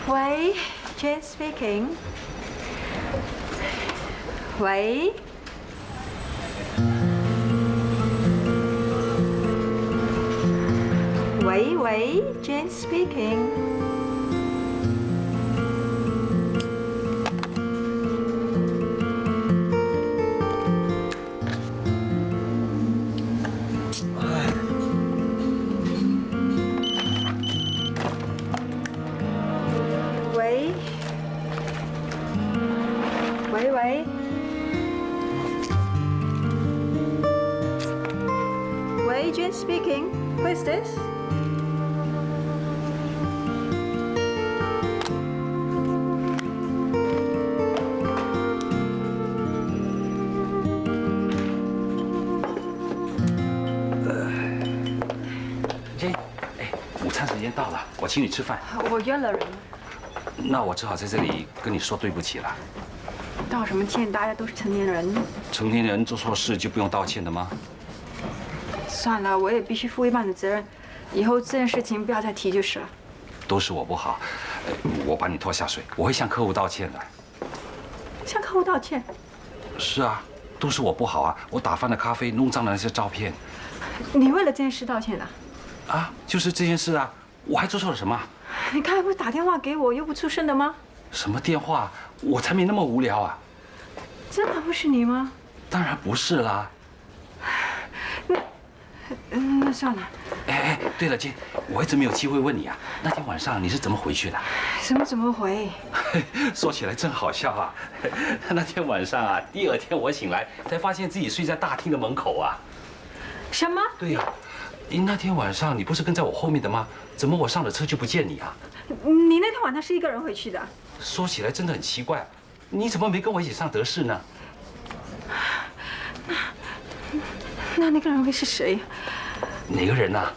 喂 ，Jane speaking。喂。喂 ，Jane speaking。喂 ，Jane speaking. Who is this? 午餐时间到了，我请你吃饭。我约了人。那我只好在这里跟你说对不起了。道什么歉？大家都是成年人。成年人做错事就不用道歉的吗？算了，我也必须负一半的责任。以后这件事情不要再提就是了。都是我不好，我把你拖下水，我会向客户道歉的。向客户道歉？是啊，都是我不好啊！我打翻了咖啡，弄脏了那些照片。你为了这件事道歉的？啊，就是这件事啊！我还做错了什么？你刚才不是打电话给我，又不出声的吗？什么电话？我才没那么无聊啊！真的不是你吗？当然不是啦。那算了。哎，对了，姐，我一直没有机会问你啊，那天晚上你是怎么回去的？怎么回？说起来真好笑啊！那天晚上啊，第二天我醒来才发现自己睡在大厅的门口啊。什么？对呀。那天晚上你不是跟在我后面的吗？怎么我上了车就不见你啊？你那天晚上是一个人回去的？说起来真的很奇怪，你怎么没跟我一起上德士呢？那个人会是谁？哪个人啊？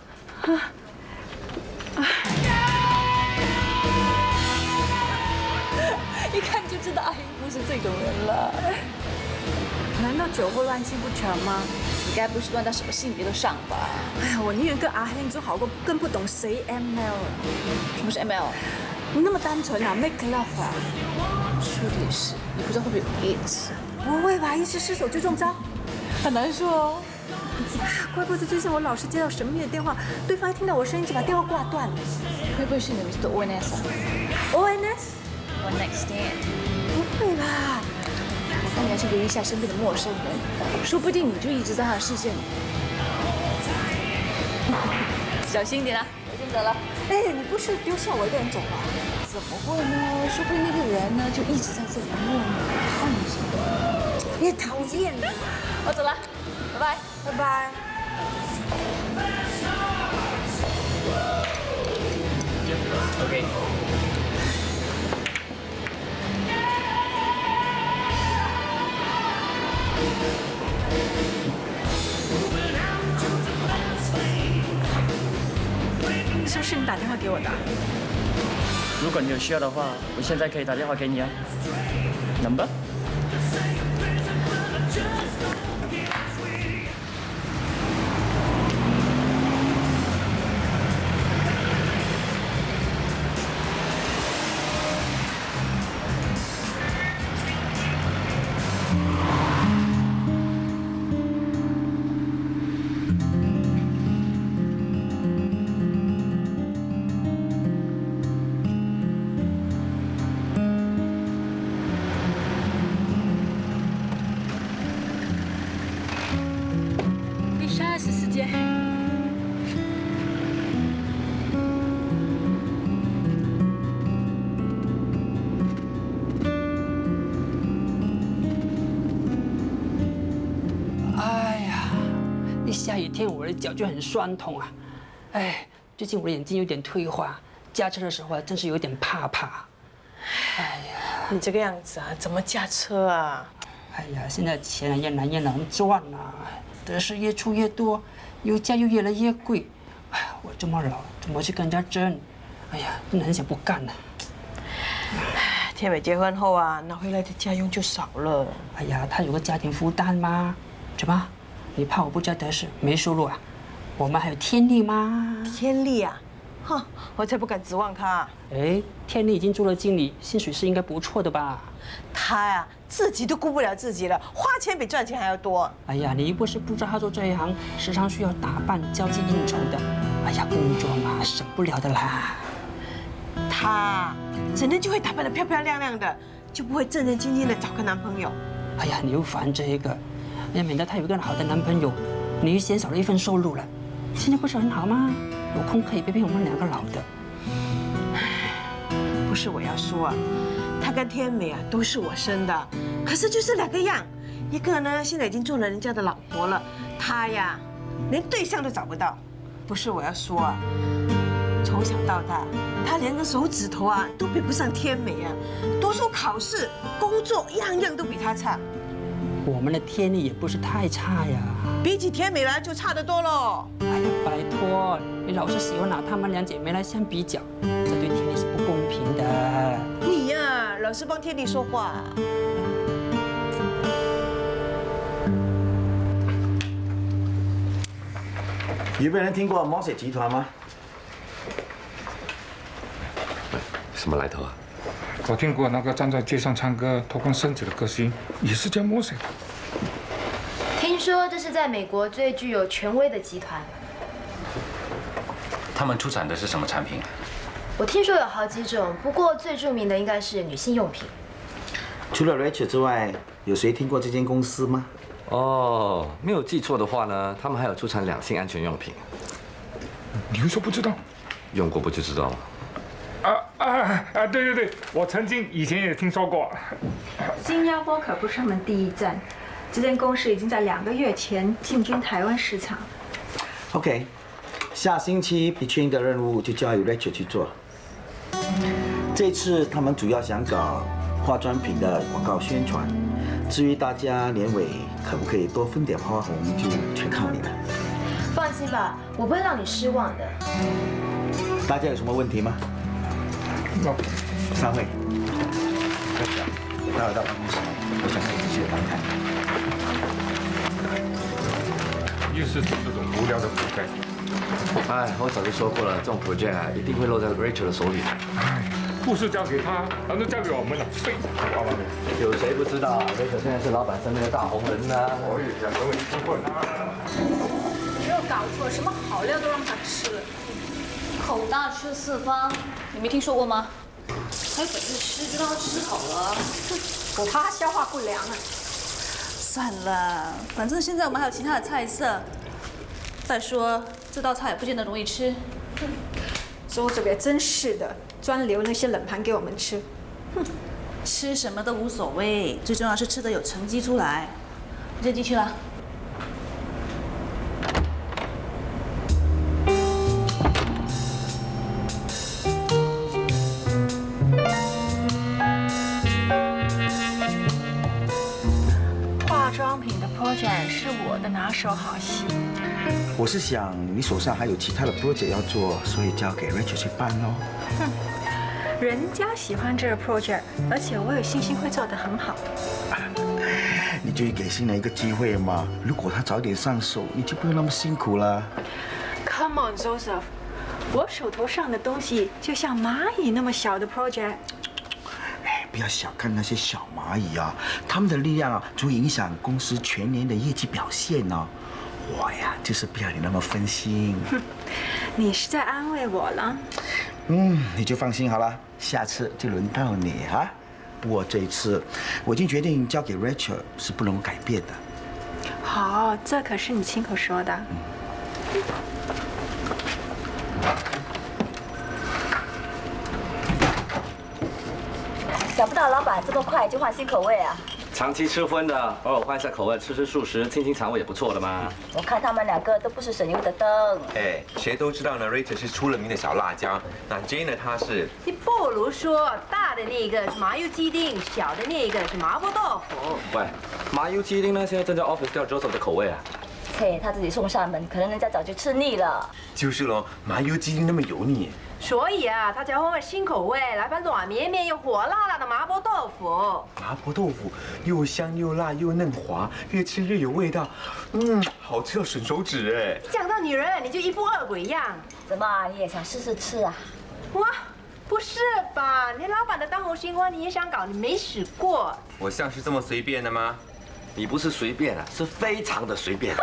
一看就知道阿英不是这种人了。难道酒后乱性不成吗？你该不是乱到什么性别都上吧？哎呀，我宁愿跟阿hen做好过，更不懂谁 ML 了。什么是 ML？ 你那么单纯啊 ，make love 啊？说的也是，你不知道会不会有一次？不会吧，一时失手就中招？很难说哦。怪不得最近我老是接到神秘的电话，对方一听到我声音就把电话挂断了。会不会是你们的 ONS 啊 ？ONS？One night stand？ 不会吧？我看你还是留意一下身边的陌生人，说不定你就一直在他的视线里。小心点啊，我先走了。哎，你不是丢下我一个人走吧？怎么会呢？说不定那个人呢就一直在这里默默看着你。你讨厌！我走了，拜拜，拜拜。OK。是不是你打电话给我的？如果你有需要的话，我现在可以打电话给你啊。Number？下雨天我的脚就很酸痛啊，哎，最近我的眼睛有点退化，驾车的时候啊，真是有点怕。哎呀，你这个样子啊，怎么驾车啊？哎呀，现在钱越来越难赚啊，得失越出越多，油价又越来越贵，哎，我这么老，怎么去跟人家争？哎呀，真的很想不干了。天美结婚后啊，拿回来的家用就少了。哎呀，他有个家庭负担吗？怎么？你怕我不教德士没收入啊？我们还有天力吗？天力啊，哼，我才不敢指望他。哎，天丽已经做了经理，薪水是应该不错的吧？他呀，自己都顾不了自己了，花钱比赚钱还要多。哎呀，你又不是不知道他做这一行时常需要打扮、交际应酬的。哎呀，工作嘛，省不了的啦。他整天就会打扮得漂漂亮亮的，就不会正正经经的找个男朋友。哎呀，你又烦这个，哎呀，免得他有一个好的男朋友，你又减少了一份收入了。现在不是很好吗？有空可以陪陪我们2个老的。不是我要说啊，他跟天美啊都是我生的，可是就是2个样，一个呢现在已经做了人家的老婆了，他呀连对象都找不到。不是我要说啊，从小到大，他连个手指头啊都比不上天美啊，读书考试、工作样样都比他差。我们的天力也不是太差呀。比起天美来就差得多喽。哎呀，拜托，你老是喜欢拿她们2姐妹来相比较，这对天力是不公平的。你呀，老是帮天地说话。有没有人听过 Mossy 集团吗？什么来头啊？我听过那个站在街上唱歌、脱光身子的歌星，也是叫 Mossy。听说这是在美国最具有权威的集团。他们出产的是什么产品？我听说有好几种，不过最著名的应该是女性用品。除了 Rachel 之外，有谁听过这间公司吗？哦，没有记错的话呢，他们还有出产两性安全用品。你又说不知道？用过不就知道了？对对对，我曾经以前也听说过。新加坡可不是他们第一站，这间公司已经在2个月前进军台湾市场。OK， 下星期 Between 的任务就交由 Rachel 去做。这次他们主要想搞化妆品的广告宣传，至于大家年尾可不可以多分点花红，就全靠你了。放心吧，我不会让你失望的。大家有什么问题吗？散会。Rachel，待会到办公室，我想跟你继续谈谈。又是做这种无聊的比赛。哎，我早就说过了，这种 project 啊，一定会落在 Rachel 的手里。哎，不是交给他，难道交给我们了？废话吧！有谁不知道 Rachel 现在是老板身边的大红人呢？我也想成为一份啊！没有搞错，什么好料都让他吃了，口大吃四方，你没听说过吗？还有本事吃就让他吃好了，我怕他消化不良啊。算了，反正现在我们还有其他的菜色。再说这道菜也不见得容易吃。周主也真是的，专留那些冷盘给我们吃。吃什么都无所谓，最重要是吃得有成绩出来。我先进去了。化妆品的 project 是我的拿手好戏。我是想你手上还有其他的 project 要做，所以交给 Rachel 去办哦。人家喜欢这个 project， 而且我有信心会做得很好。你就给新人一个机会嘛，如果他早点上手，你就不用那么辛苦了。Come on, Joseph， 我手头上的东西就像蚂蚁那么小的 project。哎，不要小看那些小蚂蚁啊，他们的力量啊，足以影响公司全年的业绩表现呢。我呀，就是不要你那么分心。你是在安慰我了？你就放心好了，下次就轮到你啊。不过这一次，我已经决定交给 Rachel 是不能够改变的。好，这可是你亲口说的。想不到老板这么快就换新口味啊！长期吃荤的，偶尔换一下口味，吃吃素食，清清肠胃也不错的嘛。我看他们2个都不是省油的灯。哎，谁都知道呢 ，Rachel 是出了名的小辣椒，那 Jane 呢，她是……你不如说大的那个是麻油鸡丁，小的那个是麻婆豆腐。喂，麻油鸡丁呢，现在正在 office 调 Joseph 的口味啊。切，他自己送上门，可能人家早就吃腻了。就是喽，麻油鸡丁那么油腻，所以啊，他才会换新口味，来盘软绵绵又火辣辣的麻婆豆腐。麻婆豆腐又香又辣又嫩滑，越吃越有味道，好吃到吮手指哎！讲到女人，你就一副恶鬼样。怎么你也想试试吃啊？哇，不是吧？连老板的当红新欢你也想搞，你没试过？我像是这么随便的吗？你不是随便啊，是非常的随便。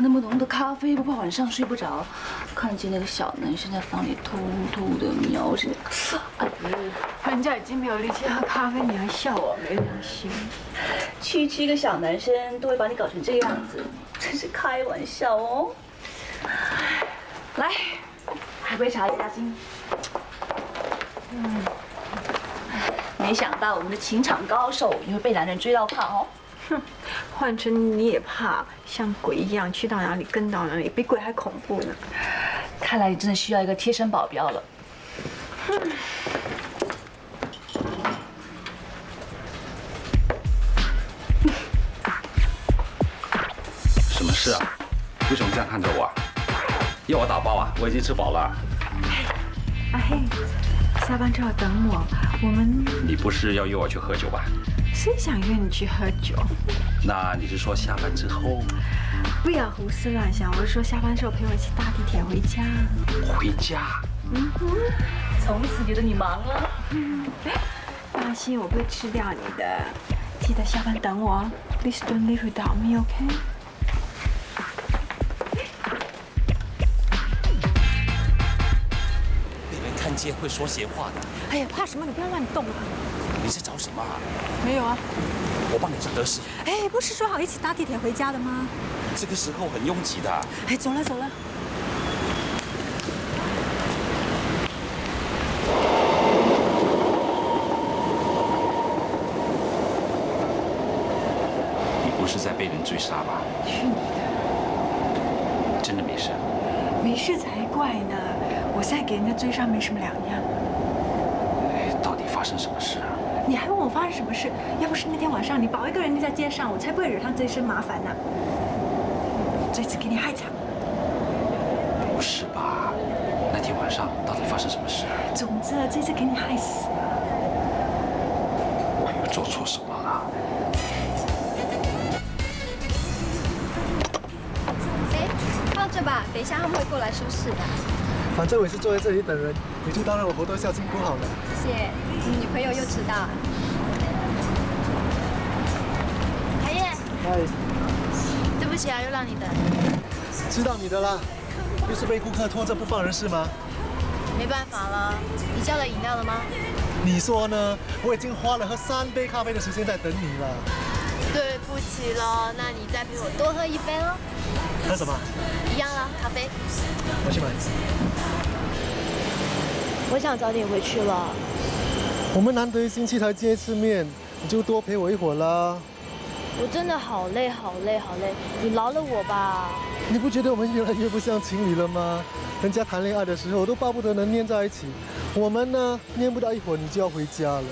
那么浓的咖啡，不怕晚上睡不着？看见那个小男生在房里偷偷的瞄着，哎呀，人家已经没有力气喝咖啡，你还笑我没良心？区区一个小男生都会把你搞成这个样子，真是开玩笑哦。来，喝杯茶压惊。没想到我们的情场高手也会被男人追到怕哦。哼，换成你也怕，像鬼一样去到哪里跟到哪里，比鬼还恐怖呢。看来你真的需要一个贴身保镖了。什么事啊？为什么这样看着我啊？要我打包啊？我已经吃饱了。阿黑，下班之后等我，我们……你不是要约我去喝酒吧？谁想约你去喝酒？那你是说下班之后？不要胡思乱想，我是说下班之后陪我一起搭地铁回家。回家？从此觉得你忙了。放心，我不会吃掉你的。记得下班等我。Please don't leave without me, OK？ 被人看见会说闲话的。哎呀，怕什么？你不要乱动啊！你是找什么啊？没有啊。我帮你找德士。哎，不是说好一起搭地铁回家的吗？这个时候很拥挤的。哎，走了走了。你不是在被人追杀吧？去你的！真的没事？没事才怪呢！我现在给人家追杀没什么两样。到底发生什么事啊？你还问我发生什么事？要不是那天晚上你保一个人在街上，我才不会惹上这一身麻烦呢。这次给你害惨。不是吧？那天晚上到底发生什么事啊？总之，这次给你害死了。我又做错什么了？哎，放着吧，等一下他们会过来收拾的。反正我也是坐在这里等人，你就当让我活动下辛苦好了。谢谢，女朋友又迟到了。海燕。嗨。对不起啊，又让你等。知道你的啦，又是被顾客拖着不放人是吗？没办法了，你叫了饮料了吗？你说呢？我已经花了喝3杯咖啡的时间在等你了。对不起了，那你再陪我多喝一杯喽。喝什么？一样啦，咖啡。我去买。我想早点回去了。我们难得星期才见一次面，你就多陪我一会儿啦。我真的好累，好累，好累，你饶了我吧。你不觉得我们越来越不像情侣了吗？人家谈恋爱的时候都巴不得能黏在一起，我们呢，黏不到一会儿你就要回家了。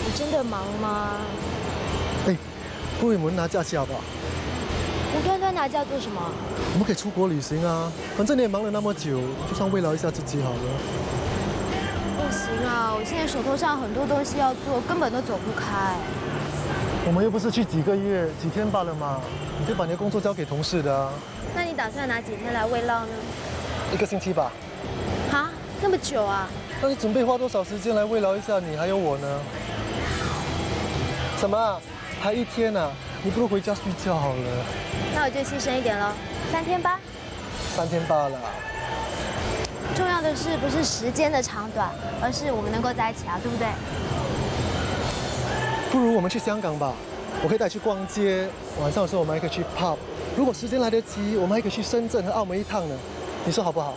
你真的忙吗？哎，不如我们拿假期好不好？无端端拿假做什么？我们可以出国旅行啊，反正你也忙了那么久，就算慰劳一下自己好了。不行啊，我现在手头上很多东西要做，根本都走不开。我们又不是去几个月、几天罢了嘛，你可以把你的工作交给同事的啊。那你打算拿几天来慰劳呢？1个星期吧。啊，那么久啊？那你准备花多少时间来慰劳一下你还有我呢？什么？还1天啊？你不如回家睡觉好了。那我就牺牲一点喽，3天吧。3天罢了。重要的是不是时间的长短，而是我们能够在一起啊，对不对？不如我们去香港吧，我可以带你去逛街，晚上的时候我们还可以去 pub。如果时间来得及，我们还可以去深圳和澳门一趟呢，你说好不好？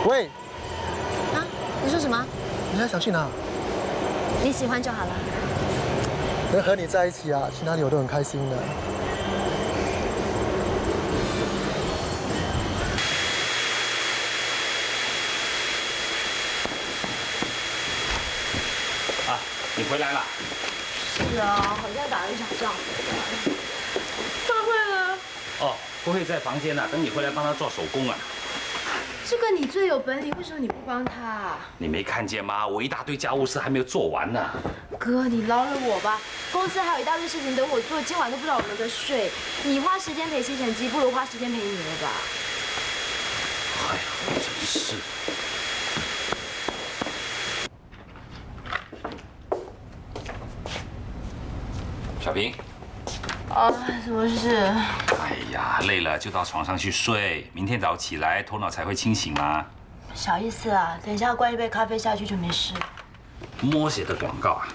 喂。啊？你说什么？你还想去哪？你喜欢就好了。能和你在一起啊，去哪里我都很开心的。啊，你回来了。是啊，好像打了一场仗。慧慧呢？哦，慧慧在房间呢，等你回来帮她做手工啊。这个你最有本领，为什么你不帮他？你没看见吗？我一大堆家务事还没有做完呢。哥，你饶了我吧！公司还有一大堆事情等我做，今晚都不知道我能不能睡。你花时间陪吸尘机，不如花时间陪你了吧？哎呀，真是。小平。啊，什么事？哎呀，累了就到床上去睡，明天早起来头脑才会清醒嘛。小意思啦，等一下灌一杯咖啡下去就没事。摸写的广告啊。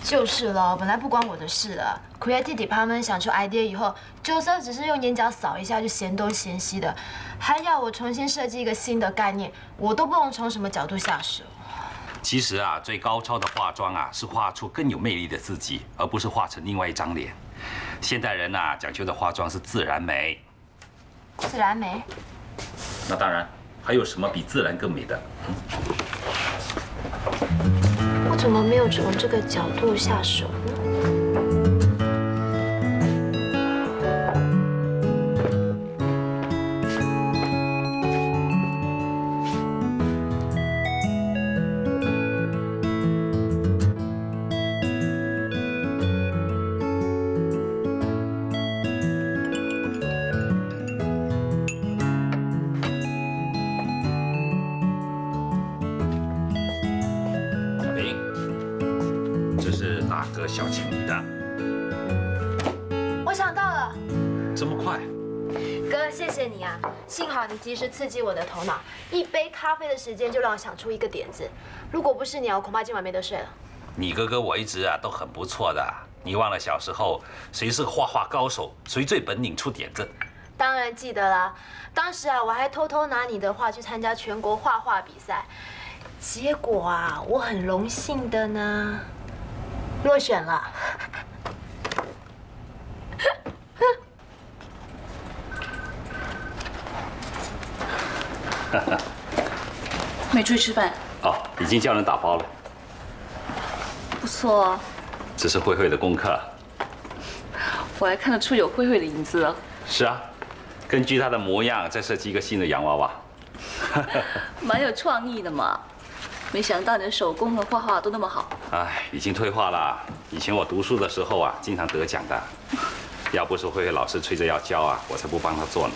就是了，本来不关我的事了。Creative Department 想出 idea 以后，就算只是用眼角扫一下就嫌东嫌西的，还要我重新设计一个新的概念，我都不懂从什么角度下手。其实啊，最高超的化妆啊，是画出更有魅力的自己，而不是画成另外一张脸。现代人啊，讲究的化妆是自然美。自然美？那当然，还有什么比自然更美的？我怎么没有从这个角度下手呢？小请你的，我想到了，这么快？哥，谢谢你啊！幸好你及时刺激我的头脑，一杯咖啡的时间就让我想出一个点子。如果不是你啊，我恐怕今晚没得睡了。你哥哥我一直啊都很不错的，你忘了小时候谁是画画高手，谁最本领出点子？当然记得啦，当时啊我还偷偷拿你的画去参加全国画画比赛，结果啊我很荣幸的呢。落选了，没出去吃饭？哦，已经叫人打包了。不错哦。这是慧慧的功课。我还看得出有慧慧的影子哦。是啊，根据她的模样再设计一个新的洋娃娃。蛮有创意的嘛。没想到你的手工和画画都那么好。哎，已经退化了。以前我读书的时候啊，经常得奖的。要不是慧慧老师催着要教啊，我才不帮她做呢。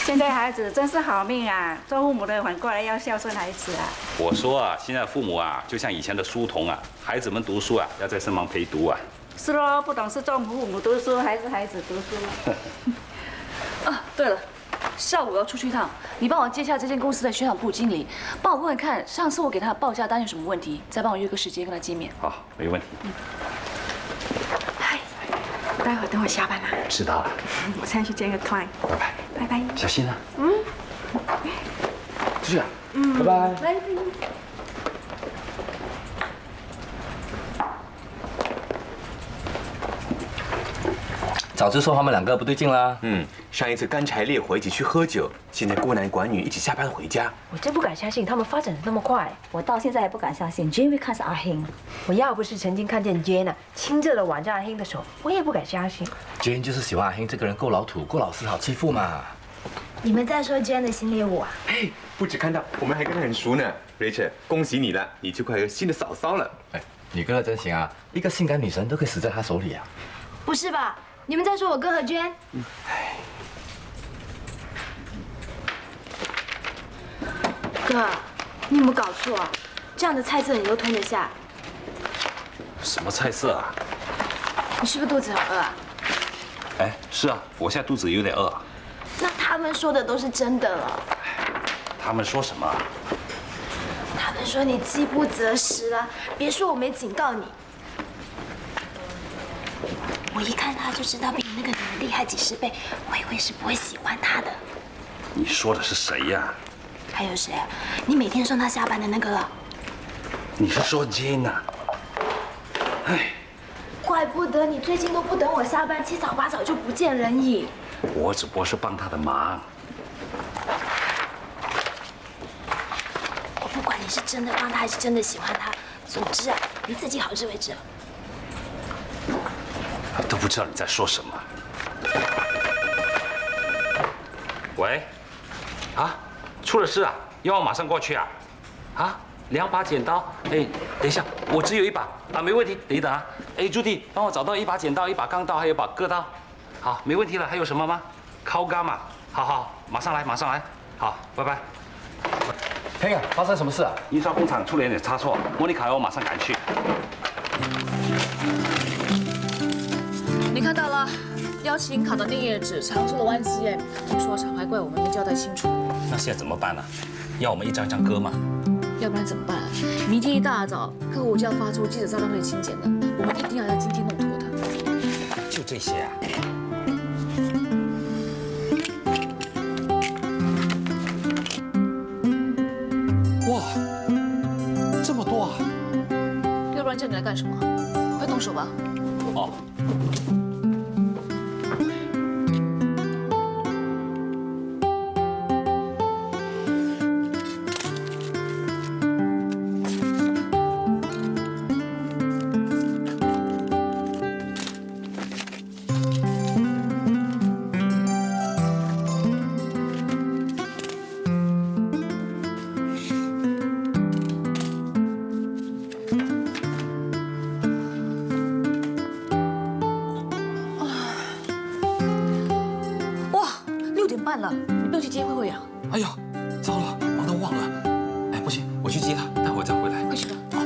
现在孩子真是好命啊！做父母的反过来要孝顺孩子啊。我说啊，现在父母啊，就像以前的书童啊，孩子们读书啊，要在身旁陪读啊。是咯，不懂是做父母读书还是孩子读书？啊，对了。下午我要出去一趟，你帮我接下这间公司的宣传部经理，帮我问问看，上次我给他的报价单有什么问题，再帮我约个时间跟他见面。好，没问题。嗨，待会儿等我下班啦。知道了。我现在去见个 client。拜拜。拜拜。小心啊。出去啊。拜拜。拜。早就说他们两个不对劲啦。上一次干柴烈火一起去喝酒，现在孤男寡女一起下班回家。我真不敢相信他们发展的那么快，我到现在还不敢相信 Jane 会看上阿兴。我要不是曾经看见 Jane 亲热的挽着阿兴的手，我也不敢相信。Jane 就是喜欢阿兴这个人够老土、够老实、好欺负嘛。你们在说 Jane 的新猎物啊？嘿，不止看到，我们还跟他很熟呢。Rachel， 恭喜你了，你就快有新的嫂嫂了。哎，你哥真行啊，一个性感女神都可以死在他手里啊。不是吧？你们在说我哥和 Jane？哥，你有没有搞错？这样的菜色你都吞得下？什么菜色啊？你是不是肚子很饿啊？哎，是啊，我现在肚子有点饿。那他们说的都是真的了。他们说什么？他们说你饥不择食了，别说我没警告你。我一看他就知道比你那个女人厉害几10倍，我以为是不会喜欢他的。你说的是谁呀？还有谁啊？你每天送他下班的那个了。你是说 Jane 啊？哎，怪不得你最近都不等我下班，七早八早就不见人影。我只不过是帮他的忙。我不管你是真的帮他还是真的喜欢他，总之啊，你自己好自为之。都不知道你在说什么。喂，啊，出了事啊？要我马上过去啊？啊，2把剪刀？哎，等一下，我只有1把啊，没问题，等一等啊。哎，朱迪，帮我找到1把剪刀、1把钢刀，还有1把割刀。好，没问题了。还有什么吗？烤干嘛？好好，马上来，马上来。好，拜拜。天啊，发生什么事啊？印刷工厂出了点差错，莫妮卡要我马上赶去。你看到了，邀请卡的那页纸藏出了弯 cm， 听说常还怪我们没交代清楚。那现在怎么办呢？要我们一张张割吗？要不然怎么办啊？明天一大早，客户就要发出记者招待会请柬了，我们一定要在今天弄妥的。就这些啊？哇，这么多啊！要不然叫你来干什么？快动手吧。哦。了，你不用去接慧慧呀？哎呀，糟了，忙到忘了。哎，不行，我去接她，待会儿再回来。快去吧。好。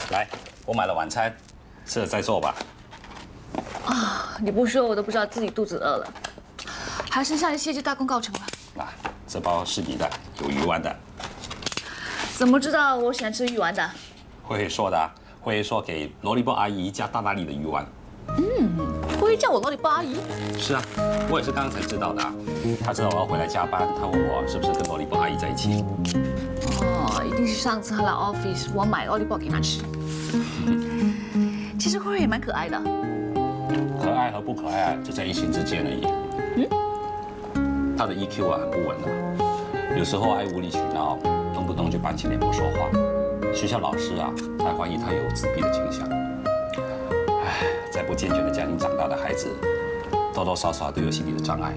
来，我买了晚餐，吃了再做吧。啊，你不说我都不知道自己肚子饿了。还是向你谢就大功告成了。啊，这包是你的，有鱼丸的。怎么知道我喜欢吃鱼丸的？慧慧说的啊，慧慧说给萝莉波阿姨一家大大力的鱼丸。慧慧叫我萝莉波阿姨。是啊，我也是刚刚才知道的啊。她知道我要回来加班，她问我是不是跟萝莉波阿姨在一起。哦，一定是上次她来 office， 我买萝莉波给她吃。其实慧慧也蛮可爱的。可爱和不可爱啊，就在一心之间而已。她的 EQ 啊很不稳的，有时候爱无理取闹，动不动就板起脸不说话。学校老师啊还怀疑她有自闭的倾向。唉，在不健全的家庭长大的孩子，多多少少都有心理的障碍。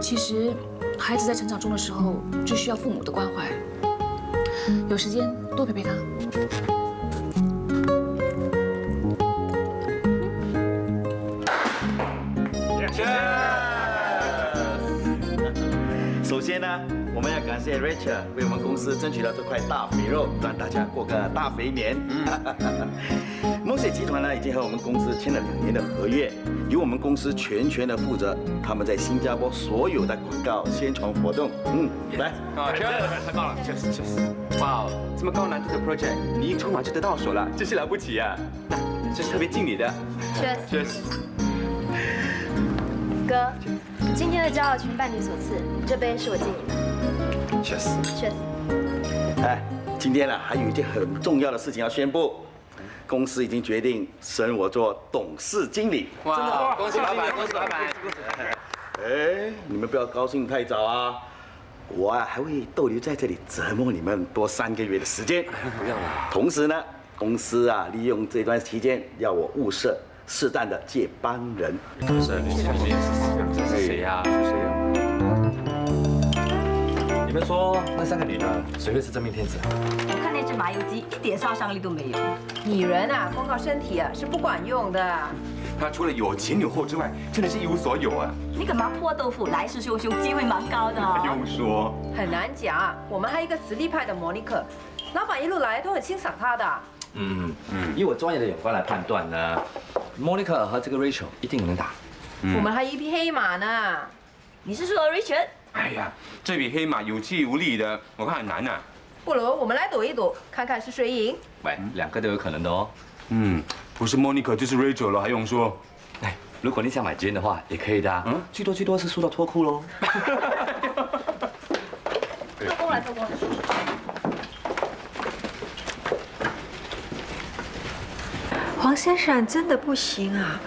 其实，孩子在成长中的时候就需要父母的关怀，有时间多陪陪他。首先呢，我们要感谢 Rachel 为我们公司争取了这块大肥肉，让大家过个大肥年。梦水集团呢，已经和我们公司签了2年的合约，由我们公司全权的负责他们在新加坡所有的广告宣传活动。来，太棒了，确实，哇，这么高难度的 project， 你一冲马就得到手了，真是了不起啊！那这是特别敬你的。确实。哥，今天的骄傲全拜你所赐，这杯是我敬你的。确实。哎，今天呢，还有一件很重要的事情要宣布。公司已经决定升我做董事经理。哇，恭喜老板，恭喜老板！哎，你们不要高兴太早啊！我还会逗留在这里折磨你们多3个月的时间。不要了。同时呢，公司利用这段期间要我物色适当的接班人。是谁呀？你们说那3个女的，谁会是真命天子？我看那只麻油鸡一点杀伤力都没有。女人啊，光靠身体是不管用的。她除了有前有后之外，真的是一无所有啊！你干嘛破豆腐？来势汹汹，机会蛮高的。不用说，很难讲。我们还有一个实力派的莫妮克，老板一路来都很欣赏她的。以我专业的眼光来判断呢，Monica 和这个 Rachel 一定能打。我们还有一匹黑马呢。你是说 Richard？ 哎呀，这匹黑马有气无力的，我看很难啊。不如我们来赌一赌，看看是谁赢。喂，2个都有可能的哦。不是 Monica 就是 Rachel 了，还用说？哎，如果你想买 Jane 的话，也可以的。最多是输到脱裤喽。做工来。黄先生真的不行啊！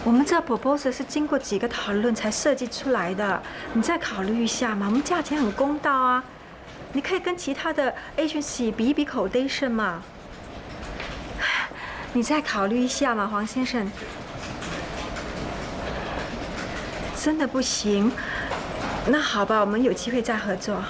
我们这 proposal 是经过几个讨论才设计出来的，你再考虑一下嘛。我们价钱很公道啊，你可以跟其他的 agency 比一比 quotation 嘛。你再考虑一下嘛，黄先生。真的不行，那好吧，我们有机会再合作。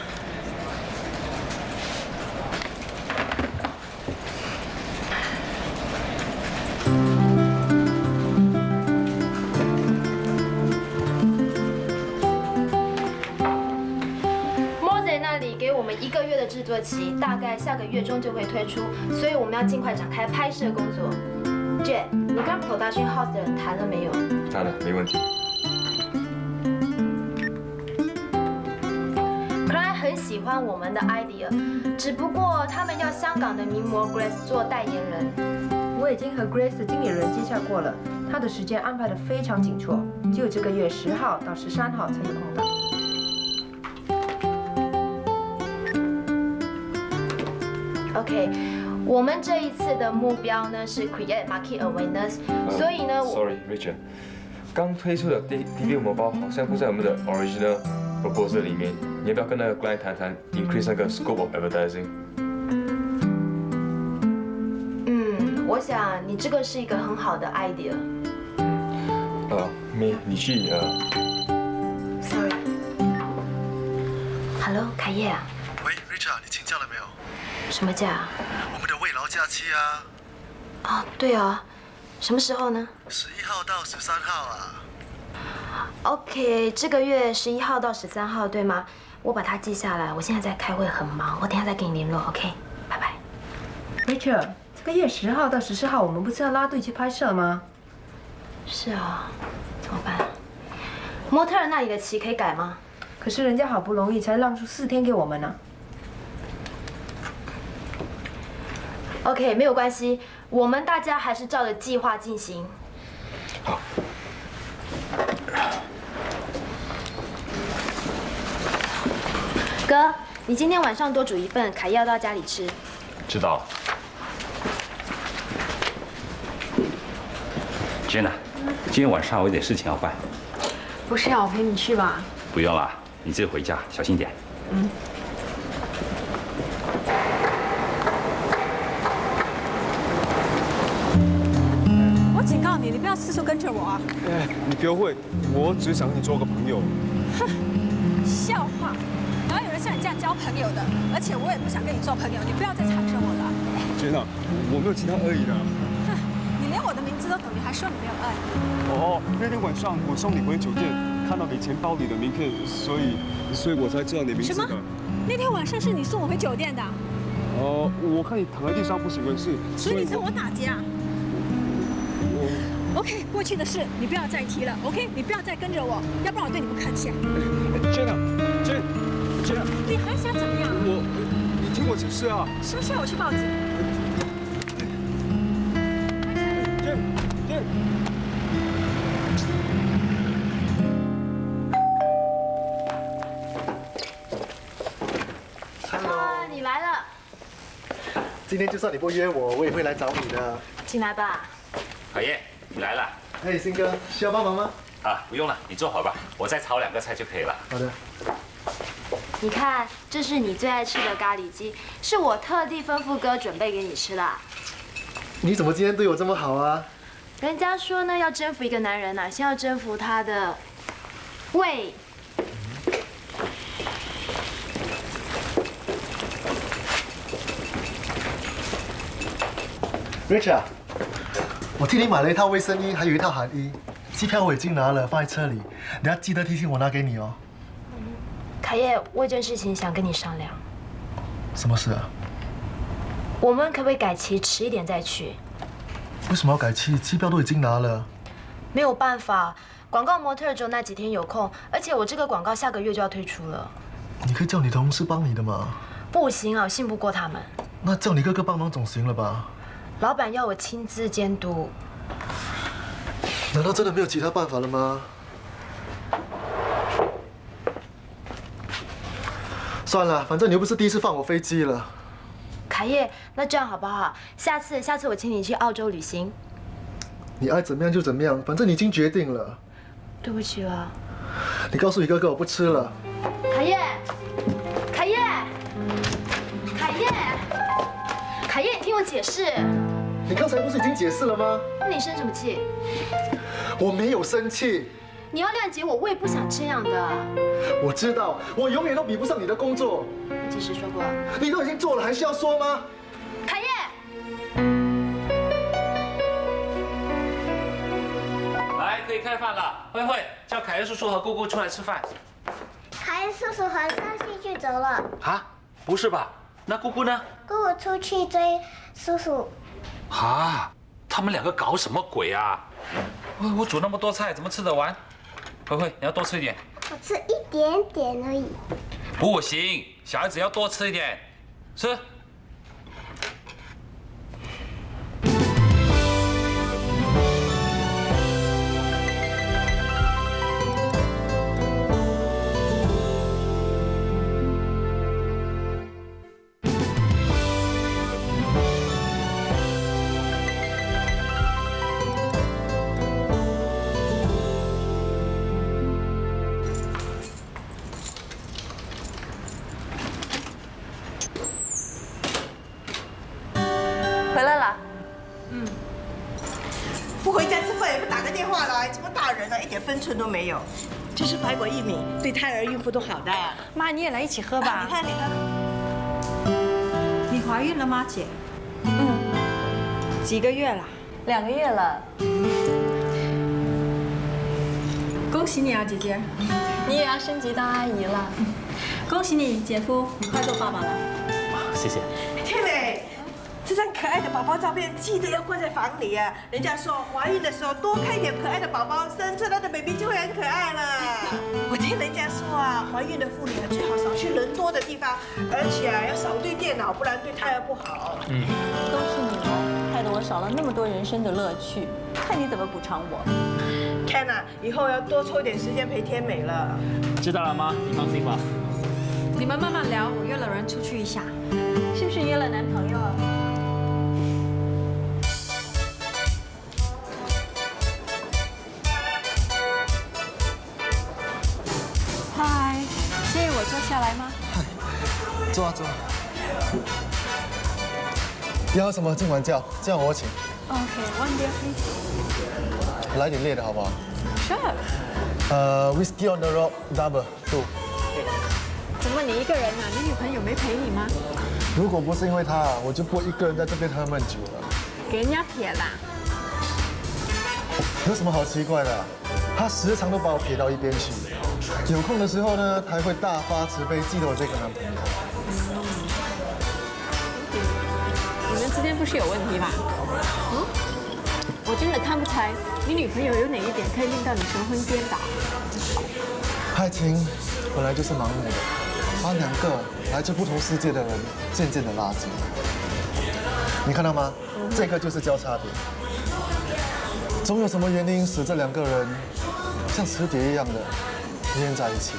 1个月的制作期，大概下个月中就会推出，所以我们要尽快展开拍摄工作。Jet， 你跟 Production House 的人谈了没有？谈了，没问题。Client 很喜欢我们的 idea， 只不过他们要香港的名模 Grace 做代言人。我已经和 Grace 的经理人接洽过了，他的时间安排得非常紧凑，只有这个月10号到13号才有空档。OK， 我们这一次的目标呢是 create market awareness， 所以呢，Sorry Richard， 刚推出的 debut 模包好像不在我们的 original proposal 里面，你要不要跟那个 client 谈谈 increase 那个 scope of advertising？ 我想你这个是一个很好的 idea。你去Sorry。Hello， 凯叶啊。喂 ，Richard， 你请假了没有？什么假？我们的慰劳假期啊。哦，对啊，什么时候呢？11号到13号啊。OK， 这个月11号到13号，对吗？我把它记下来。我现在在开会，很忙，我等下再跟你联络。OK， 拜拜。Richard， 这个月10号到14号，我们不是要拉队去拍摄吗？是啊，怎么办？模特儿那里的期可以改吗？可是人家好不容易才让出4天给我们呢。OK， 没有关系，我们大家还是照着计划进行。好。哥，你今天晚上多煮一份，凯要到家里吃。知道。Jenna， 今天晚上我有点事情要办。不是要我陪你去吧？不用了，你自己回家，小心点。我警告你，你不要四处跟着我啊！哎，你不要会，我只想和你做个朋友。哼，笑话！哪有人像你这样交朋友的？而且我也不想跟你做朋友，你不要再缠着我了。Jenna，我没有其他恶意的。你连我的名字都懂，你还说你没有爱？哦，那天晚上我送你回酒店，看看到你钱包里的名片，所以我才知道你名字的。什么？那天晚上是你送我回酒店的？我看你躺在地上不省人事，所以你趁我打劫啊？OK， 过去的事你不要再提了。OK， 你不要再跟着我，要不然我对你不客气。Jenna，你还想怎么样？你听我解释啊！收下我去报警。Hello， 你来了。今天就算你不约我，我也会来找你的。进来吧。海燕，你来了。嘿，新哥，需要帮忙吗？啊，不用了，你坐好吧，我再炒2个菜就可以了。好的。你看，这是你最爱吃的咖喱鸡，是我特地吩咐哥准备给你吃的。你怎么今天对我这么好啊？人家说呢，要征服一个男人呢，先要征服他的胃。Richard， 我替你买了一套卫生衣，还有一套寒衣，机票我已经拿了，放在车里，你要记得提醒我拿给你哦。凯叶，我有件事情想跟你商量。什么事啊？我们可不可以改期迟一点再去？为什么要改期？机票都已经拿了。没有办法，广告模特只有那几天有空，而且我这个广告下个月就要推出了。你可以叫你同事帮你的嘛。不行啊，我信不过他们。那叫你哥哥帮忙总行了吧？老板要我亲自监督。难道真的没有其他办法了吗？算了，反正你又不是第一次放我飞机了。凯叶，那这样好不好？下次我请你去澳洲旅行。你爱怎么样就怎么样，反正你已经决定了。对不起了。你告诉你哥哥我不吃了。凯叶，凯叶，凯叶，凯叶，你听我解释。你刚才不是已经解释了吗？那你生什么气？我没有生气。你要谅解我，我也不想这样的。我知道，我永远都比不上你的工作。我几时说过？你都已经做了，还需要说吗？凯叶。来，可以开饭了。慧慧，叫凯燕叔叔和姑姑出来吃饭。凯燕叔叔和上戏去走了。啊？不是吧？那姑姑呢？姑姑出去追叔叔。啊？他们2个搞什么鬼啊？我煮那么多菜，怎么吃得完？慧慧，你要多吃一点。我吃一点点而已。不行，小孩子要多吃一点，吃。回来了。不回家吃饭也不打个电话来，怎么大人了，一点分寸都没有。这是排骨薏米，对胎儿孕妇都好的。妈，你也来一起喝吧。你看，你喝。你怀孕了吗，姐？几个月了？2个月了。恭喜你啊，姐姐！你也要升级当阿姨了。恭喜你，姐夫，你快做爸爸了。谢谢。天美，这张可爱的宝宝照片记得要挂在房里啊！人家说怀孕的时候多看一点可爱的宝宝，生出来的 baby 就会很可爱了。我听人家说啊，怀孕的妇女最好少去人多的地方，而且要少对电脑，不然对胎儿不好。都是你了，害得我少了那么多人生的乐趣，看你怎么补偿我。天哪，以后要多抽点时间陪天美了。知道了吗？你放心吧。你们慢慢聊，我约了人出去一下。是不是约了男朋友啊？嗨，建议我坐下来吗？坐啊坐啊。要喝什么？今晚叫，这样我请。OK，one beer please。来点烈的好不好 Sure。Whiskey on the rock double 2。怎么你一个人啊？你女朋友没陪你吗？如果不是因为她，我就不会一个人在这边喝闷酒了。给人家撇啦。有什么好奇怪的？她时常都把我撇到一边去。有空的时候呢，她还会大发慈悲记得我这个男朋友。你们之间不是有问题吧？我真的看不出来，你女朋友有哪一点可以令到你神魂颠倒？爱情本来就是盲目的，把两个来自不同世界的人渐渐的拉近。你看到吗？这个就是交叉点。总有什么原因使这两个人像磁铁一样的粘在一起，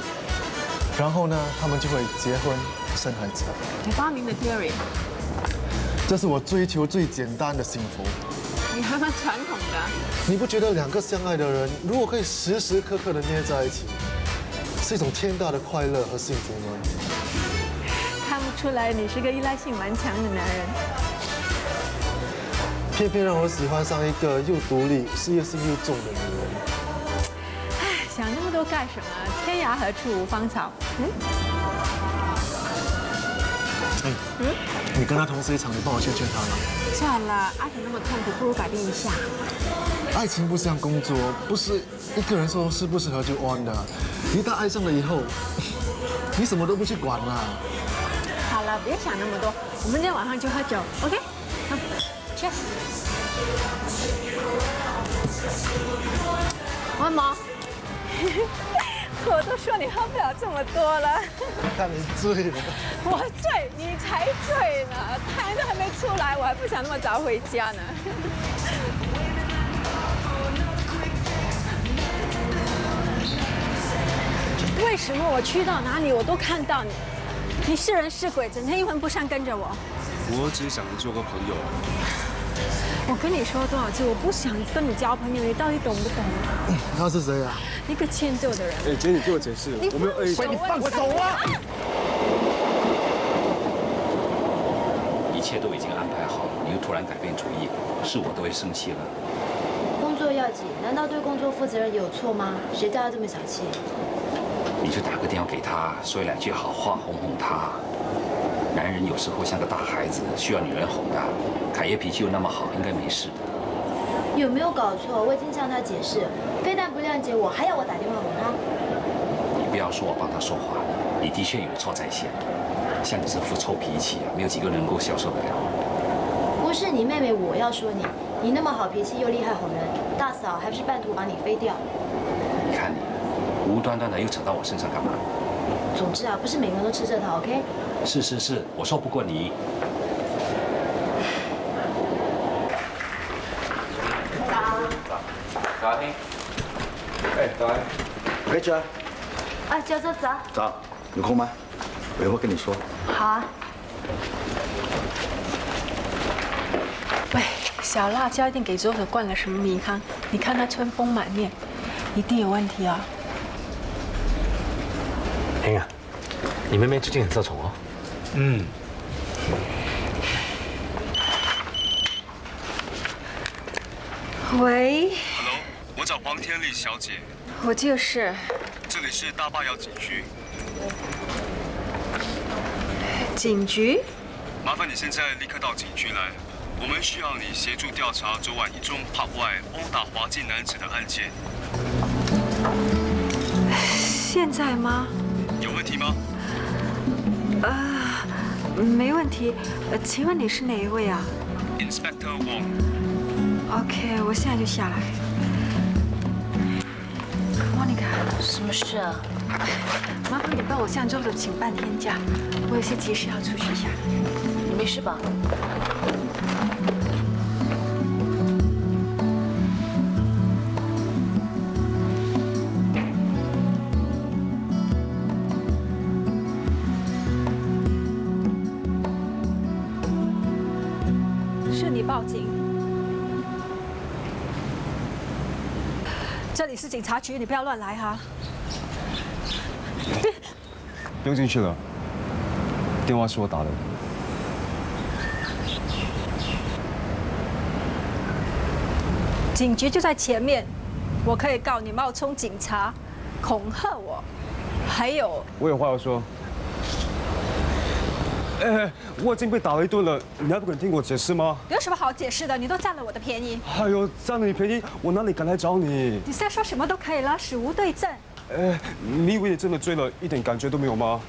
然后呢，他们就会结婚生孩子。你发明的 theory， 这是我追求最简单的幸福。你还蛮传统的。你不觉得两个相爱的人，如果可以时时刻刻的捏在一起，是一种天大的快乐和幸福吗？看不出来你是个依赖性蛮强的男人。偏偏让我喜欢上一个又独立、事业心又重的女人。唉，想那么多干什么？天涯何处无芳草。你跟他同时一场，你帮我劝劝他吗？算了，爱情那么痛苦，不如改变一下。爱情不像工作，不是一个人说适不适合就 on 的。一旦爱上了以后，你什么都不去管了。好了，别想那么多，我们今天晚上就喝酒 ，OK？ 好 ，Cheers。万毛，我都说你喝不了这么多了。看你醉了。我醉，你才醉呢！太阳都还没出来，我还不想那么早回家呢。为什么我去到哪里我都看到你？你是人是鬼，整天阴魂不散跟着我。我只是想做个朋友。我跟你说多少次，我不想跟你交朋友，你到底懂不懂？他是谁啊？一个欠揍的人。哎，姐，你给我解释，我没有恶意。你放手啊！一切都已经安排好，你又突然改变主意，是我都会生气了。工作要紧，难道对工作负责任有错吗？谁叫他这么小气？你就打个电话给他，说两句好话哄哄他。男人有时候像个大孩子，需要女人哄的。凯爷脾气又那么好，应该没事的。有没有搞错？我已经向他解释，非但不谅解我，还要我打电话哄他。你不要说我帮他说话，你的确有错在先。像你这副臭脾气啊，没有几个人能够消受得了。不是你妹妹，我要说你，你那么好脾气又厉害哄人，大嫂还不是半途把你飞掉？你看你，无端端的又扯到我身上干嘛？总之啊，不是每个人都吃这套 ，OK？ 是，我说不过你。早安。哎，早安。Rachel。啊，教授早。早，有空吗？我有话跟你说。好啊。喂，小辣椒一定给周可灌了什么迷汤？你看他春风满面，一定有问题啊！英啊，你妹妹最近很受宠哦。嗯。喂。Hello， 我找黄天丽小姐。我就是。这里是大坝窑警区。警局？麻烦你现在立刻到警局来，我们需要你协助调查昨晚一中 pub 外殴打华裔男子的案件。现在吗？有问题吗？没问题。请问你是哪一位啊 ？Inspector Wong。OK， 我现在就下来。Monica， 什么事啊？麻烦你帮我向周总请半天假，我有些急事要出去一下。你没事吧？是你报警。这里是警察局，你不要乱来哈。不用进去了，电话是我打的。警局就在前面，我可以告你冒充警察，恐吓我，还有。我有话要说。我已经被打了一顿了，你还不肯听我解释吗？有什么好解释的？你都占了我的便宜。哎呦，占了你便宜，我哪里敢来找你？你现在说什么都可以了，死无对证。你以为你真的追了一点感觉都没有吗？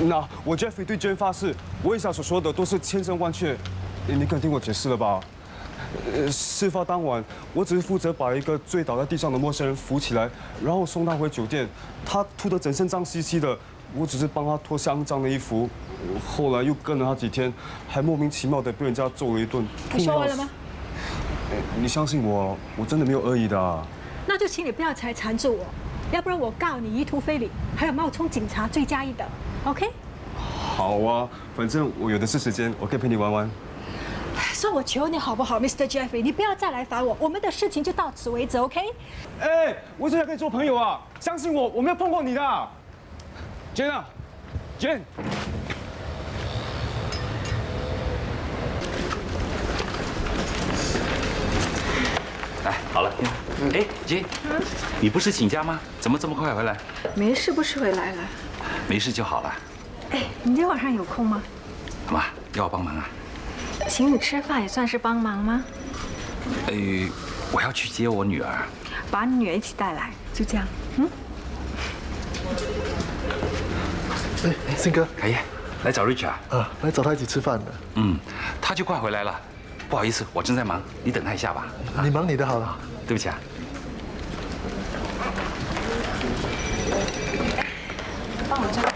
那我 Jeffrey 对 Jane 发誓，我以下所说的都是千真万确，你肯听我解释了吧？事发当晚，我只是负责把一个醉倒在地上的陌生人扶起来，然后送他回酒店。他吐得整身脏兮兮的，我只是帮他脱下肮脏的衣服。后来又跟了他几天，还莫名其妙的被人家揍了一顿。你说完了吗？你相信我，我真的没有恶意的。那就请你不要再缠住我，要不然我告你意图非礼，还有冒充警察罪加一等。OK？ 好啊，反正我有的是时间，我可以陪你玩玩。说我求你好不好 ，Mr. Jeffrey， 你不要再来烦我，我们的事情就到此为止 ，OK？ 我只想跟你做朋友啊，相信我，我没有碰过你的。Jane 啊 ，Jane。哎，好了。哎，姐，你不是请假吗？怎么这么快回来？没事，不是回来了。没事就好了。哎，你今天晚上有空吗？干嘛？要我帮忙啊？请你吃饭也算是帮忙吗？我要去接我女儿。把你女儿一起带来，就这样。信哥，凯燕，来找 Rich 啊？来找他一起吃饭的。他就快回来了。不好意思，我正在忙，你等他一下吧。你忙你的好了。对不起啊。帮我这个。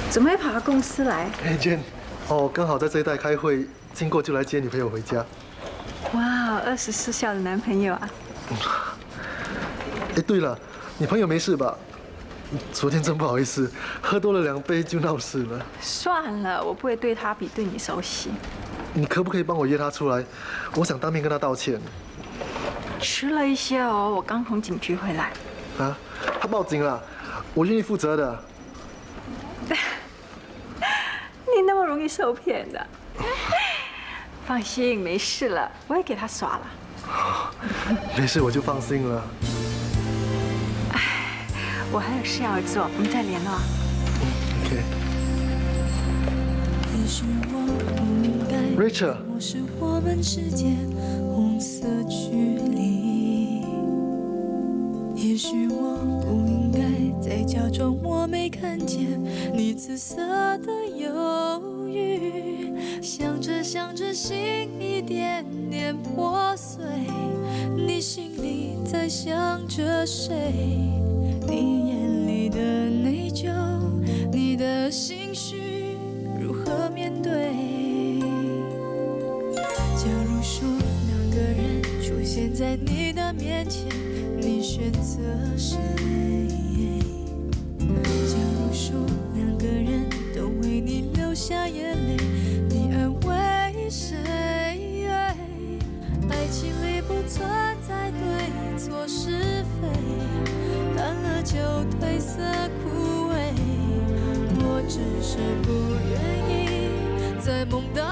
怎么会跑到公司来？Jane， 刚好在这一带开会，经过就来接女朋友回家。哇，24孝的男朋友啊！对了，你朋友没事吧？昨天真不好意思，喝多了2杯就闹事了。算了，我不会对他比对你熟悉。你可不可以帮我约他出来？我想当面跟他道歉。迟了一些哦，我刚从警局回来。啊？他报警了，我愿意负责的。你那么容易受骗的？放心，没事了，我也给他耍了。没事，我就放心了。我还有事要做，我们再联络。Rachel。是我们之间红色距离。也许我不应该再假装我没看见你紫色的忧郁。想着想着，心一点点破碎。你心里在想着谁？你眼里的内疚，你的心绪如何面对？假如说2个人出现在你的面前，你选择谁？假如说2个人都为你流下眼泪，你安慰谁？爱情里不存在对错是非，淡了就褪色枯萎。我只是不愿意在梦当